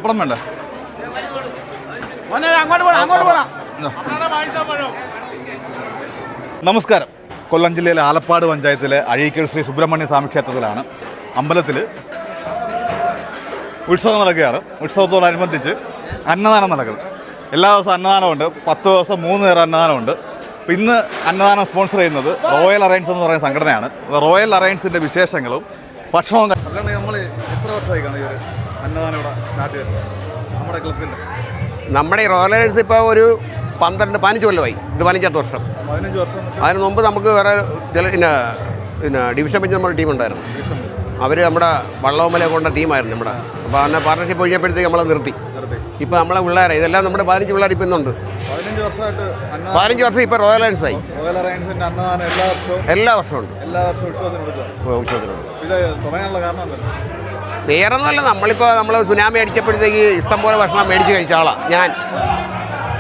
പപ്പടം വേണ്ട. നമസ്കാരം. കൊല്ലം ജില്ലയിലെ ആലപ്പാട് പഞ്ചായത്തിലെ അഴീക്കൽ ശ്രീ സുബ്രഹ്മണ്യ സ്വാമി ക്ഷേത്രത്തിലാണ്. അമ്പലത്തിൽ ഉത്സവം നടക്കുകയാണ്. ഉത്സവത്തോടനുബന്ധിച്ച് അന്നദാനം നടക്കുന്നത്. എല്ലാ ദിവസവും അന്നദാനമുണ്ട്. 10 ദിവസം 3 നേരം അന്നദാനമുണ്ട്. അപ്പോൾ ഇന്ന് അന്നദാനം സ്പോൺസർ ചെയ്യുന്നത് റോയൽ അലയൻസ് എന്ന് പറയുന്ന സംഘടനയാണ്. റോയൽ അലയൻസിൻ്റെ വിശേഷങ്ങളും ഭക്ഷണവും നമ്മൾ എത്ര വർഷമായി കാണും ഈ ഒരു അന്നദാനം ഇവിടെ സ്റ്റാർട്ട് ചെയ്തത് നമ്മുടെ ക്ലബിൻ്റെ? നമ്മുടെ ഈ റോയൽ അലയൻസ് ഇപ്പോൾ ഒരു 12-15 കൊല്ലമായി. ഇത് 15ാമത്തെ വർഷം. 15 വർഷം. അതിന് മുമ്പ് നമുക്ക് വേറെ പിന്നെ ഡിവിഷൻ ബെഞ്ച് നമ്മുടെ ടീമുണ്ടായിരുന്നു. അവർ നമ്മുടെ വള്ളവുമല കൊണ്ട ടീമായിരുന്നു നമ്മുടെ. അപ്പോൾ അന്ന് പാർട്ണർഷിപ്പ് ഒഴിയപ്പോഴത്തേക്ക് നമ്മളെ നിർത്തി. ഇപ്പോൾ നമ്മളെ പിള്ളേരെ ഇതെല്ലാം നമ്മുടെ 15 പിള്ളേർ ഇപ്പം ഇന്നുണ്ട്. 15 വർഷം ഇപ്പോൾ റോയൽ അലയൻസായി. എല്ലാ വർഷവും ഉണ്ട്. ഉത്സവത്തിനുണ്ട്. വേറൊന്നുമല്ല, നമ്മൾ സുനാമി അടിച്ചപ്പോഴത്തേക്ക് ഇഷ്ടംപോലെ ഭക്ഷണം മേടിച്ച് കഴിച്ച ആളാണ് ഞാൻ.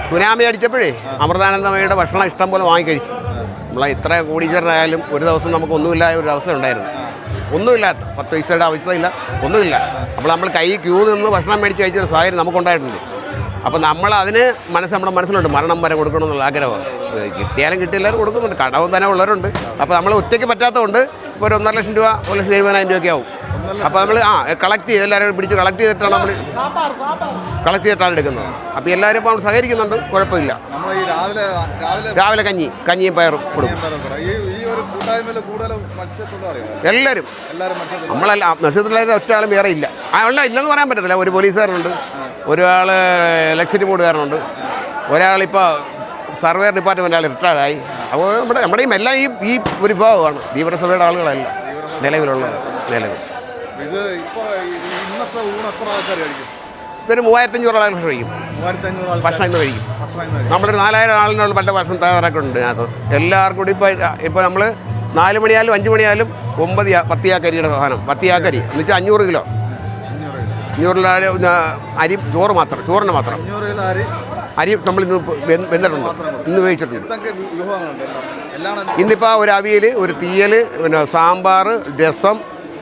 സുനാമി അടിച്ചപ്പോഴേ അമൃതാനന്ദമയുടെ ഭക്ഷണം ഇഷ്ടം പോലെ വാങ്ങിക്കഴിച്ചു. നമ്മളെ ഇത്ര കോടീശ്വരനായാലും ഒരു ദിവസം നമുക്ക് ഒന്നുമില്ലായ ഒരു അവസ്ഥ ഉണ്ടായിരുന്നു. ഒന്നുമില്ലാത്ത 10 പൈസയുടെ അവസ്ഥയില്ല, ഒന്നുമില്ല. നമ്മൾ കൈ ക്യൂ നിന്ന് ഭക്ഷണം മേടിച്ച് കഴിച്ചൊരു സാഹചര്യം നമുക്കുണ്ടായിട്ടുണ്ട്. അപ്പോൾ നമ്മൾ അതിന് നമ്മുടെ മനസ്സിലുണ്ട് മരണം വരെ കൊടുക്കണമെന്നുള്ള ആഗ്രഹമാണ്. കിട്ടിയാലും കിട്ടിയില്ലാലും കൊടുക്കുന്നുണ്ട്. കടവും തന്നെ ഉള്ളവരുണ്ട്. അപ്പോൾ നമ്മൾ ഒറ്റയ്ക്ക് പറ്റാത്തതുകൊണ്ട് ഇപ്പോൾ ഒരു 1.5 ലക്ഷം രൂപ 1,70,000 രൂപയൊക്കെ ആവും. അപ്പോൾ നമ്മൾ കളക്ട് ചെയ്ത് എല്ലാവരും പിടിച്ച് കളക്ട് ചെയ്തിട്ടാണ് എടുക്കുന്നത്. അപ്പോൾ എല്ലാവരും ഇപ്പോൾ സഹകരിക്കുന്നുണ്ട്, കുഴപ്പമില്ല. രാവിലെ കഞ്ഞിയും പയറും കൊടുക്കും. എല്ലാവരും നമ്മളല്ല മത്സ്യത്തൊഴിലാളി ഒറ്റ ആളും വേറെ ഇല്ല. ഇല്ലെന്ന് പറയാൻ പറ്റത്തില്ല. ഒരു പോലീസുകാരനുണ്ട്, ഒരാൾ ഇലക്ട്രിസിറ്റി ബോർഡുകാരനുണ്ട്, ഒരാളിപ്പോൾ സർവേ ഡിപ്പാർട്ട്മെൻറ്റ് ആൾ റിട്ടയർഡായി. അപ്പോൾ നമ്മുടെ ഈ എല്ലാം ഈ ഒരു വിഭാഗമാണ് ഭീകരസഭയുടെ ആളുകളല്ല നിലവിലുള്ളത്. ഇതൊരു 3,500 ആളുകൾ കഴിക്കും. ഭക്ഷണം ഇന്ന് കഴിക്കും. നമ്മളൊരു 4,000 ആളിനുള്ള പണ്ട് ഭക്ഷണം തയ്യാറാക്കുന്നുണ്ട് അതിനകത്ത്. എല്ലാവർക്കും കൂടി ഇപ്പോൾ നമ്മൾ 4 മണിയായാലും 5 മണിയായാലും 10 യാക്കരിയുടെ സാധനം, 10 യാക്കരി എന്ന് വെച്ചാൽ 500 കിലോ. 500 അരി ചോറിന് മാത്രം അരി നമ്മൾ ഇന്ന് വെന്തിട്ടുണ്ട്, ഇന്ന് വേവിച്ചിട്ടുണ്ട്. ഇന്നിപ്പോൾ ഒരു അവിയൽ, ഒരു തീയൽ, പിന്നെ സാമ്പാർ, രസം,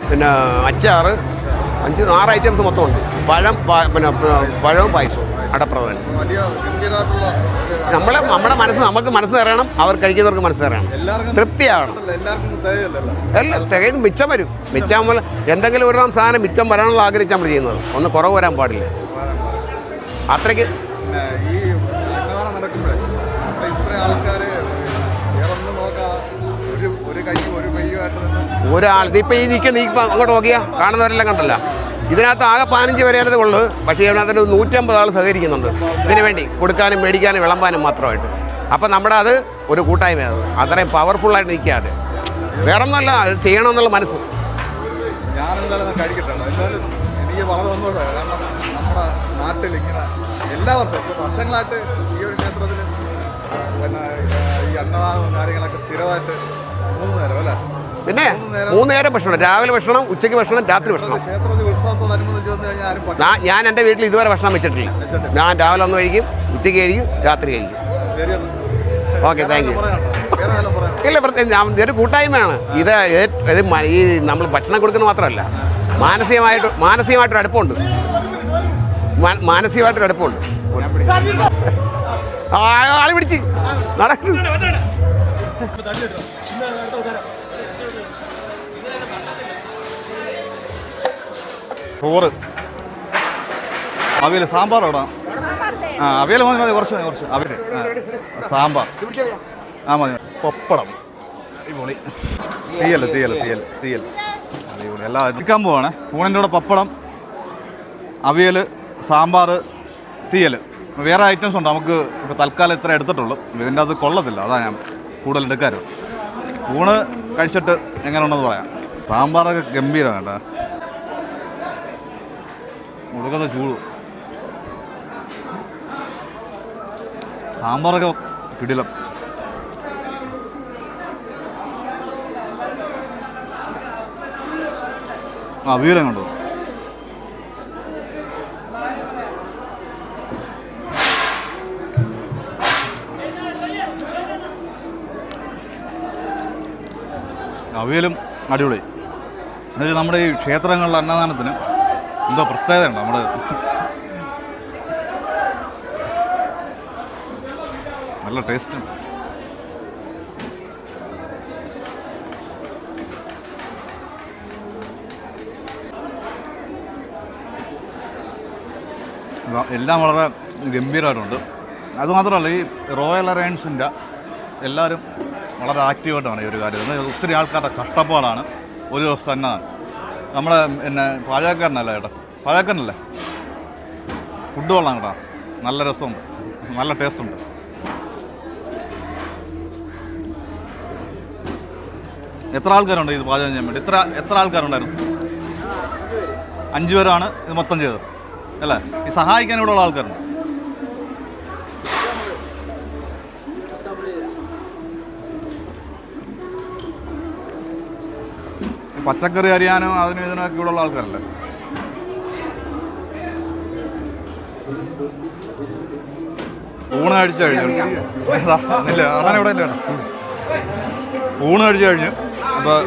പിന്നെ അച്ചാറ്, 5-6 ഐറ്റംസ് മൊത്തമുണ്ട്. പഴവും പായസവും അടപ്രഥമൻ. നമ്മുടെ നമുക്ക് മനസ്സ് തരണം, അവർ കഴിക്കുന്നവർക്ക് മനസ്സ് തരണം, തൃപ്തിയാകണം. എല്ലാം തികയും മിച്ചം വരും. മിച്ചം എന്തെങ്കിലും ഒരു സാധനം മിച്ചം വരാനുള്ള ആഗ്രഹിച്ചാൽ നമ്മൾ ചെയ്യുന്നത്. ഒന്ന് കുറവ് വരാൻ പാടില്ല. അത്രയ്ക്ക് ഒരാൾ ഇപ്പോൾ ഈ അങ്ങോട്ട് നോക്കിയാൽ കാണുന്നവരെല്ലാം കണ്ടല്ല. ഇതിനകത്ത് ആകെ 15 വരെയാണത് ഉള്ളൂ. പക്ഷേ ഇതിനകത്ത് 150 ആൾ സഹകരിക്കുന്നുണ്ട് ഇതിനു വേണ്ടി കൊടുക്കാനും മേടിക്കാനും വിളമ്പാനും മാത്രമായിട്ട്. അപ്പം നമ്മുടെ അത് ഒരു കൂട്ടായ്മയാണ്. അത്രയും പവർഫുള്ളായിട്ട് നിൽക്കാതെ വേറൊന്നുമല്ല, അത് ചെയ്യണമെന്നുള്ള മനസ്സ്. ഞാനെന്തായാലും കഴിക്കട്ടെ. എന്തായാലും എനിക്ക് വളരെ സന്തോഷമായി. കാരണം നമ്മുടെ നാട്ടിൽ ഇങ്ങനെ എല്ലാ വർഷവും വർഷങ്ങളായിട്ട് ഈ ഒരു ക്ഷേത്രത്തിൽ പിന്നെ ഈ അന്നദാനവും കാര്യങ്ങളൊക്കെ സ്ഥിരമായിട്ട് 3 നേരം അല്ലേ? പിന്നെ 3 നേരം ഭക്ഷണം, രാവിലെ ഭക്ഷണം, ഉച്ചയ്ക്ക് ഭക്ഷണം, രാത്രി ഭക്ഷണം. ഞാൻ എൻ്റെ വീട്ടിൽ ഇതുവരെ ഭക്ഷണം വെച്ചിട്ടില്ല. ഞാൻ രാവിലെ ഒന്ന് കഴിക്കും, ഉച്ചയ്ക്ക് കഴിക്കും, രാത്രി കഴിക്കും. Okay, thank you. ഇല്ല, ഇതൊരു കൂട്ടായ്മയാണ്. ഇത് ഈ നമ്മൾ ഭക്ഷണം കൊടുക്കുന്നത് മാത്രമല്ല, മാനസികമായിട്ടൊരു അടുപ്പമുണ്ട്. മാനസികമായിട്ടൊരു അടുപ്പമുണ്ട്. ആള് പിടിച്ച് നടക്കുന്നു. ചോറ്, അവിയൽ, സാമ്പാർ ഇടാം. അവിയൽ മതി, കുറച്ച് അവിയൽ, സാമ്പാർ മതി, പപ്പടം, അടിപൊളി. തീയൽ അടിപൊളി. എല്ലാം ചിക്കാൻ പോവാണ്. ഊണിൻ്റെ കൂടെ പപ്പടം, അവിയൽ, സാമ്പാർ, തീയൽ. വേറെ ഐറ്റംസ് ഉണ്ട്. നമുക്ക് ഇപ്പോൾ തൽക്കാലം ഇത്ര എടുത്തിട്ടുള്ളൂ. ഇതിൻ്റെ അത് കൊള്ളത്തില്ല, അതാണ് ഞാൻ കൂടുതൽ എടുക്കാറ്. ഊണ് കഴിച്ചിട്ട് എങ്ങനെ ഉണ്ടെന്ന് പറയാം. സാമ്പാറൊക്കെ ഗംഭീരമാണ് കേട്ടോ. കൊടുക്കുന്ന ചൂട് സാമ്പാറൊക്കെ കിടിലം. അവിയലും കണ്ടോ? അവിയലും അടിപൊളി. എന്നുവെച്ചാൽ നമ്മുടെ ഈ ക്ഷേത്രങ്ങളിലെ അന്നദാനത്തിന് എന്തോ പ്രത്യേകത ഉണ്ട്. നമ്മുടെ നല്ല ടേസ്റ്റും. എല്ലാം വളരെ ഗംഭീരമായിട്ടുണ്ട്. അതുമാത്രമല്ല, ഈ റോയൽ അലയൻസിൻ്റെ എല്ലാവരും വളരെ ആക്റ്റീവായിട്ടാണ് ഈ ഒരു കാര്യം. ഒത്തിരി ആൾക്കാരുടെ കഷ്ടപ്പാടാണ് ഒരു ദിവസം തന്നെ. നമ്മുടെ പിന്നെ പാചകക്കാരനല്ല ചേട്ടാ, പാചകക്കാരനല്ലേ, ഫുഡ് കൊള്ളാം കേട്ടോ, നല്ല രസമുണ്ട്, നല്ല ടേസ്റ്റുണ്ട്. എത്ര ആൾക്കാരുണ്ട് ഇത് പാചകം ചെയ്യാൻ വേണ്ടി? എത്ര ആൾക്കാരുണ്ടായിരുന്നു? 5 പേരാണ് ഇത് മൊത്തം ചെയ്തത് അല്ലേ? ഈ സഹായിക്കാൻ ഇവിടെ ഉള്ള ആൾക്കാരുണ്ട്. പച്ചക്കറി അരിയാനും അതിനും ഇതിനൊക്കെ ഇവിടെ ഉള്ള ആൾക്കാരല്ലേ? ഊണ് കഴിച്ചു കഴിഞ്ഞു. അങ്ങനെ ഇവിടെ ഇല്ല. ഊണ് കഴിച്ചു കഴിഞ്ഞു. അപ്പോൾ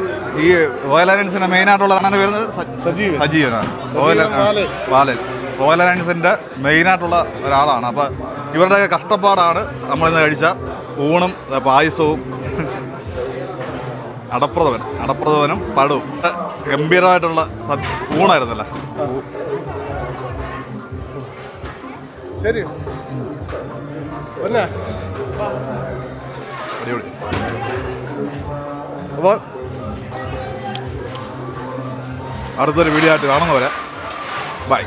ഈ റോയൽ അലയൻസിൻ്റെ മെയിനായിട്ടുള്ള അങ്ങനെ വരുന്നത് സജീവനാണ്. റോയൽ അലയൻസിൻ്റെ മെയിനായിട്ടുള്ള ഒരാളാണ്. അപ്പോൾ ഇവരുടെയൊക്കെ കഷ്ടപ്പാടാണ് നമ്മളിന്ന് കഴിച്ച ഊണും പായസവും അടപ്രഥമനും പടവും. ഗംഭീരമായിട്ടുള്ള ഊണായിരുന്നല്ലേ? ശരി, അടിപൊളി. അപ്പോൾ അടുത്തൊരു വീഡിയോ ആയിട്ട് കാണുന്നവരെ ബൈ.